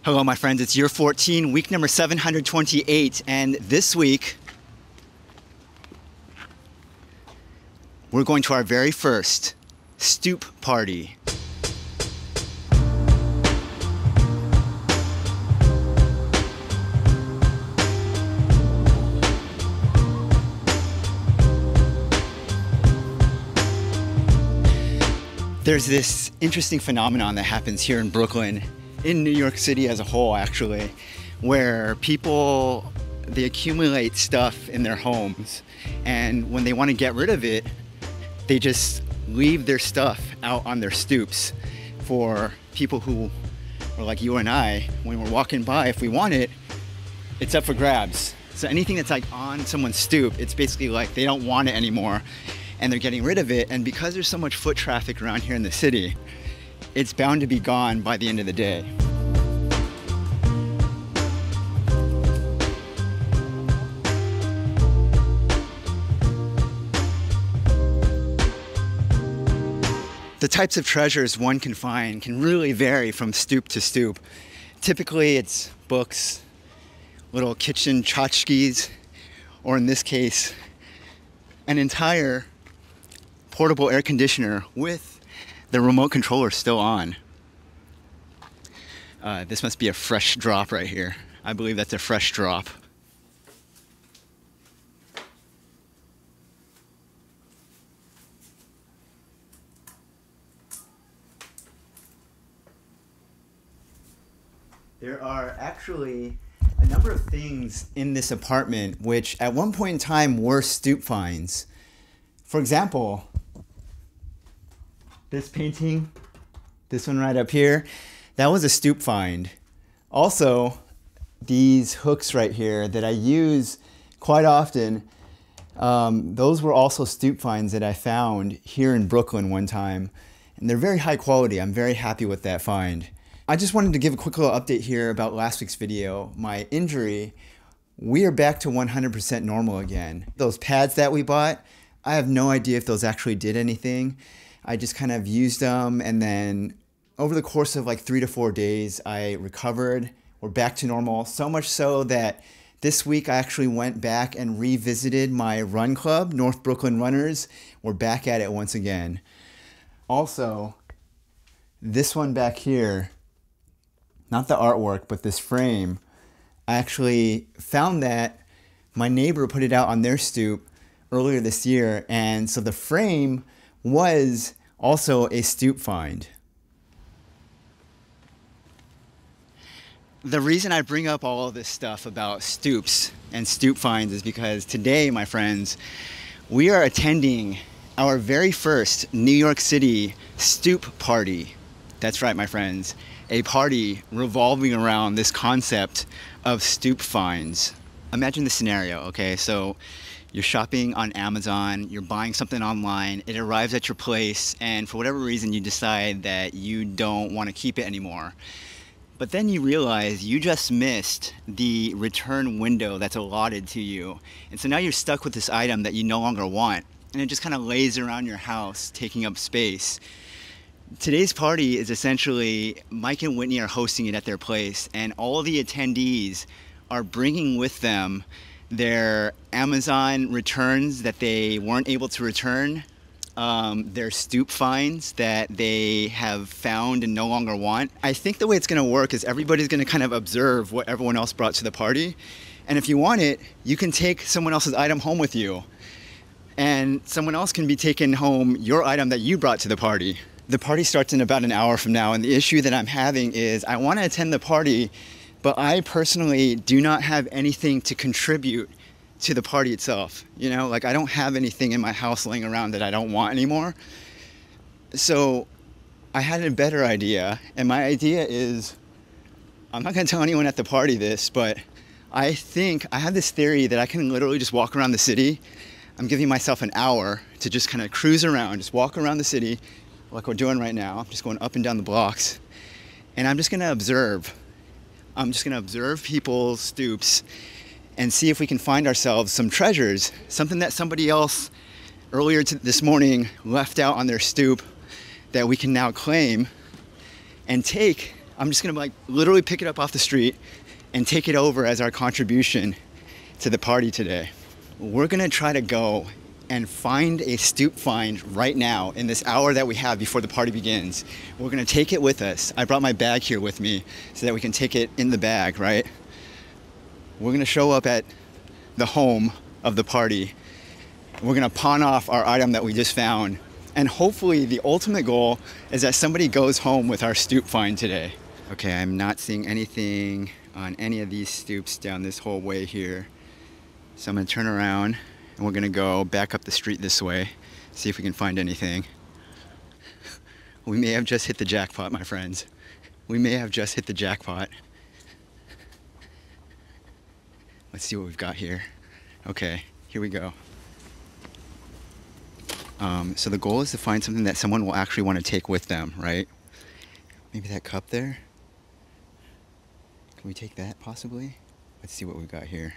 Hello, my friends. It's year 14, week number 728, and this week we're going to our very first stoop party. There's this interesting phenomenon that happens here in Brooklyn, in New York City as a whole actually, where people, they accumulate stuff in their homes, and when they want to get rid of it, they just leave their stuff out on their stoops for people who are like you and I. When we're walking by, if we want it, it's up for grabs. So anything that's like on someone's stoop, it's basically like they don't want it anymore and they're getting rid of it. And because there's so much foot traffic around here in the city, it's bound to be gone by the end of the day. The types of treasures one can find can really vary from stoop to stoop. Typically it's books, little kitchen tchotchkes, or in this case, an entire portable air conditioner with the remote controller still on. This must be a fresh drop right here. I believe that's a fresh drop. There are actually a number of things in this apartment which at one point in time were stoop finds. For example, this painting, this one right up here, that was a stoop find. Also, these hooks right here that I use quite often, those were also stoop finds that I found here in Brooklyn one time. And they're very high quality. I'm very happy with that find. I just wanted to give a quick little update here about last week's video. My injury, we are back to 100% normal again. Those pads that we bought, I have no idea if those actually did anything. I just kind of used them, and then over the course of like 3 to 4 days, I recovered. We're back to normal, so much so that this week I actually went back and revisited my run club, North Brooklyn Runners. We're back at it once again. Also, this one back here, not the artwork, but this frame, I actually found that my neighbor put it out on their stoop earlier this year, and so the frame was also a stoop find. The reason I bring up all of this stuff about stoops and stoop finds is because today, my friends, we are attending our very first New York City stoop party. That's right, my friends, a party revolving around this concept of stoop finds. Imagine the scenario, okay? So you're shopping on Amazon, you're buying something online, it arrives at your place, and for whatever reason you decide that you don't want to keep it anymore. But then you realize you just missed the return window that's allotted to you. And so now you're stuck with this item that you no longer want, and it just kind of lays around your house, taking up space. Today's party is essentially, Mike and Whitney are hosting it at their place, and all of the attendees are bringing with them their Amazon returns that they weren't able to return, their stoop finds that they have found and no longer want. I think the way it's going to work is everybody's going to kind of observe what everyone else brought to the party, and if you want it, you can take someone else's item home with you, and someone else can be taking home your item that you brought to the party. The party starts in about an hour from now, and the issue that I'm having is I want to attend the party, but I personally do not have anything to contribute to the party itself. You know, like I don't have anything in my house laying around that I don't want anymore. So I had a better idea, and my idea is, I'm not going to tell anyone at the party this, but I think I have this theory that I can literally just walk around the city. I'm giving myself an hour to just kind of cruise around, just walk around the city like we're doing right now. I'm just going up and down the blocks, and I'm just going to observe. I'm just going to observe people's stoops and see if we can find ourselves some treasures, something that somebody else earlier this morning left out on their stoop that we can now claim and take I'm just gonna like literally pick it up off the street and take it over as our contribution to the party today. We're gonna try to go and find a stoop find right now in this hour that we have before the party begins. We're gonna take it with us. I brought my bag here with me so that we can take it in the bag, right? We're gonna show up at the home of the party. We're gonna pawn off our item that we just found. And hopefully the ultimate goal is that somebody goes home with our stoop find today. Okay, I'm not seeing anything on any of these stoops down this whole way here. So I'm gonna turn around and we're gonna go back up the street this way, see if we can find anything. We may have just hit the jackpot, my friends. We may have just hit the jackpot. Let's see what we've got here. Okay, here we go. So the goal is to find something that someone will actually want to take with them, right? Maybe that cup there? Can we take that possibly? Let's see what we've got here.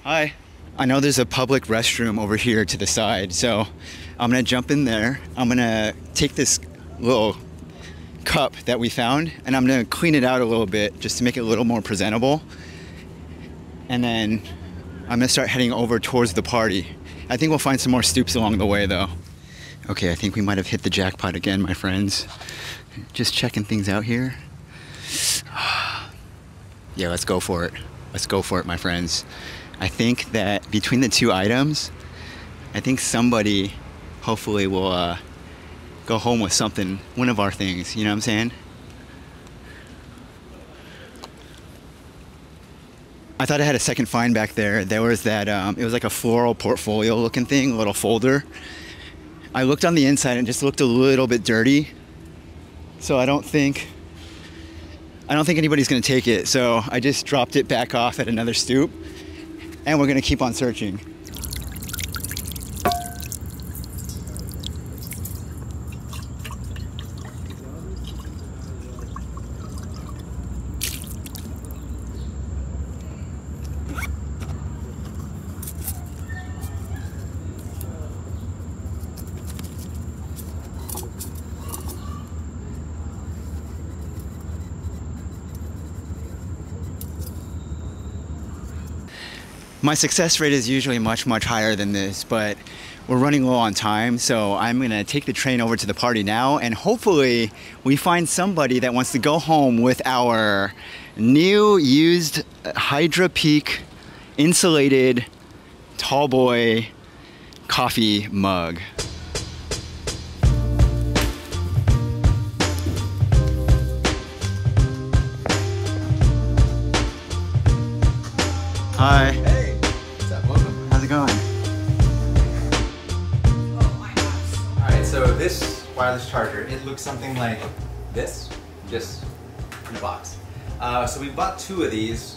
Hi. I know there's a public restroom over here to the side, so I'm gonna jump in there. I'm gonna take this little cup that we found and I'm gonna clean it out a little bit just to make it a little more presentable. And then I'm gonna start heading over towards the party. I think we'll find some more stoops along the way though. Okay, I think we might have hit the jackpot again, my friends. Just checking things out here. Yeah, let's go for it. Let's go for it, my friends. I think that between the two items, I think somebody hopefully will go home with something, one of our things, you know what I'm saying? I thought I had a second find back there. There was that, it was like a floral portfolio looking thing, a little folder. I looked on the inside and it just looked a little bit dirty. So I don't think anybody's gonna take it. So I just dropped it back off at another stoop and we're gonna keep on searching. My success rate is usually much higher than this, but we're running low on time, so I'm gonna take the train over to the party now, and hopefully we find somebody that wants to go home with our new used Hydra Peak insulated tall boy coffee mug. Hi. Hey, what's up? Welcome. How's it going? Alright, so this wireless charger, it looks something like this, just in a box. So we bought two of these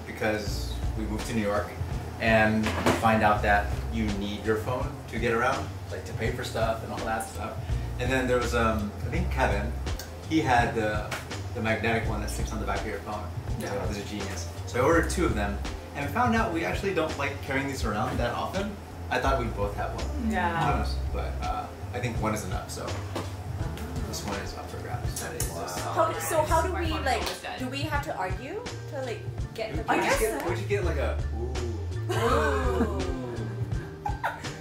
because we moved to New York and we find out that you need your phone to get around, like to pay for stuff and all that stuff. And then there was, I think Kevin, he had the magnetic one that sticks on the back of your phone. Yeah. So he's a genius. So I ordered two of them. And we found out we actually don't like carrying these around that often. I thought we'd both have one. Yeah. But I think one is enough, so this one is up for grabs. That is. So how do we like? Do we have to argue to like get the? I guess so. Would you get like a Ooh.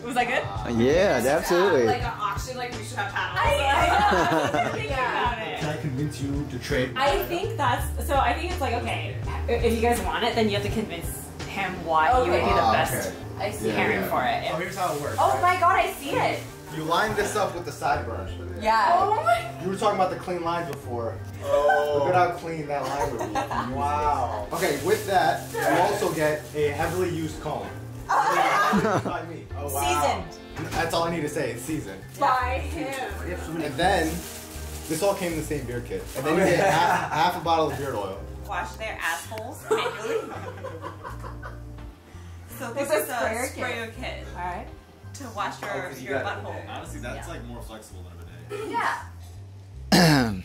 Was that good? Yeah, absolutely. Like an auction, like we should have panels. I think Yeah. about it. Can I convince you to trade? I think that's so. I think it's like okay, if you guys want it, then you have to convince him why you would be the best I see. parent for it. Oh, here's how it works. Oh my god, I see it. You line this up with the sideburn. Yeah. Oh my. You were talking about the clean lines before. Oh. Look at how clean that line would be. Wow. Okay, with that, you also get a heavily used comb. By me. Oh, wow. Seasoned. That's all I need to say. It's seasoned. By him. And then, this all came in the same beard kit. And then you get half a bottle of beard oil. Wash their assholes manually. So this It's is a a sprayer sprayer kit All right. to wash your butthole. Honestly, that's like more flexible than a bidet. Yeah.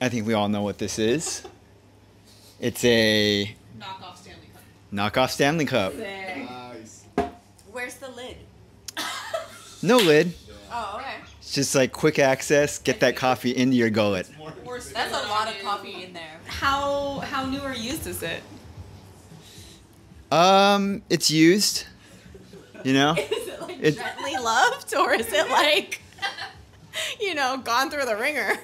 I think we all know what this is. It's a Knockoff Stanley Cup. knockoff Stanley Cup. Nice. No lid. Oh, okay. It's just like quick access, get that coffee into your gullet. That's a lot of coffee in there. How new or used is it? It's used. You know? Is it like It- gently loved, or is it like, you know, gone through the ringer?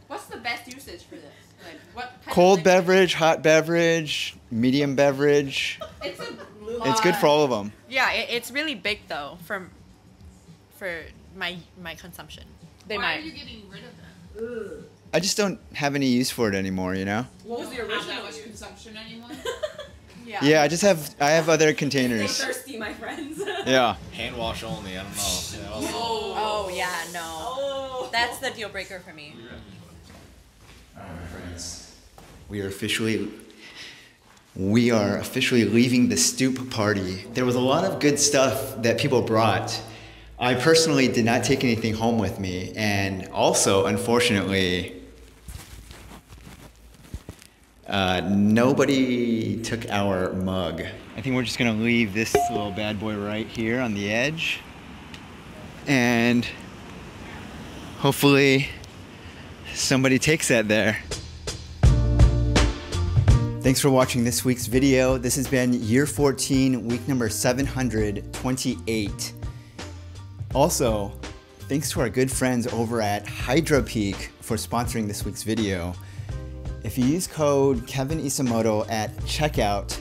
What's the best usage for this? Like, what kind Cold of beverage, hot beverage, medium beverage. It's a It's good for all of them. Yeah, it's really big though for my consumption. They Why might. are you getting rid of them? I just don't have any use for it anymore, you know? What was the original? Have that much consumption anymore? Yeah, I have other Stay containers. thirsty, my friends. Yeah. Hand wash only. I don't know. Yeah, Oh yeah, no. Oh. That's the deal breaker for me. Alright, friends. We are officially leaving the Stoop party. There was a lot of good stuff that people brought. I personally did not take anything home with me, and also, unfortunately, nobody took our mug. I think we're just gonna leave this little bad boy right here on the edge, and hopefully somebody takes that there. Thanks for watching this week's video. This has been year 14, week number 728. Also, thanks to our good friends over at Hydro Peak for sponsoring this week's video. If you use code kevinisomoto at checkout,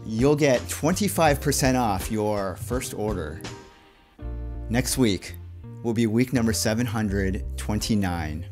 you'll get 25% off your first order. Next week will be week number 729.